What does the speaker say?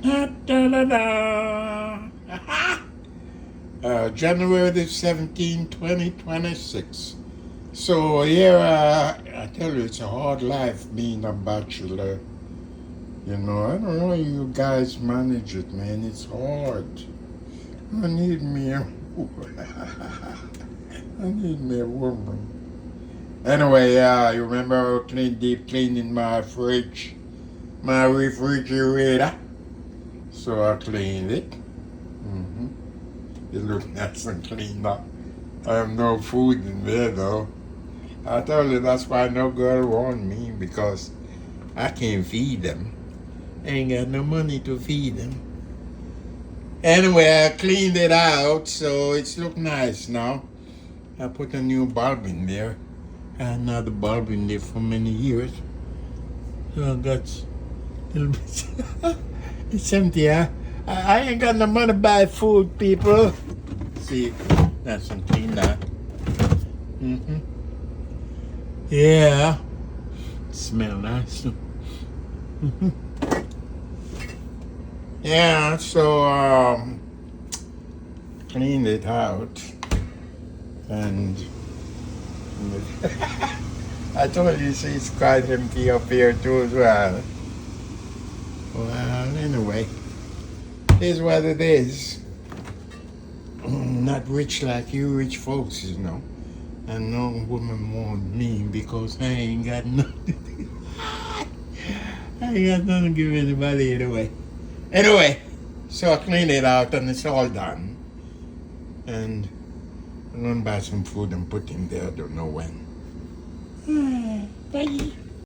Da, da, da, da. January the 17th, 2026. So here, I tell you, it's a hard life being a bachelor. You know, I don't know how you guys manage it, man. It's hard. I need me a I need me a woman. Anyway, you remember deep cleaning my fridge, my refrigerator? So I cleaned it. It looked nice and cleaned up. I have no food in there though. I told you that's why no girl want me, because I can't feed them. I ain't got no money to feed them. Anyway, I cleaned it out, so it's look nice now. I put a new bulb in there. I had another bulb in there for many years. So I got a little bit. It's empty, huh? I ain't got no money to buy food, people. See, that's some clean that. Yeah. Smell nice. Yeah, so cleaned it out, and I told you, see, it's quite empty up here too as well. Well, anyway, it is what it is. Not rich like you rich folks, you know. And no woman want me because I ain't got nothing. I ain't got nothing to give anybody anyway. Anyway, so I cleaned it out and it's all done. And I'm gonna buy some food and put in there, I don't know when. Bye.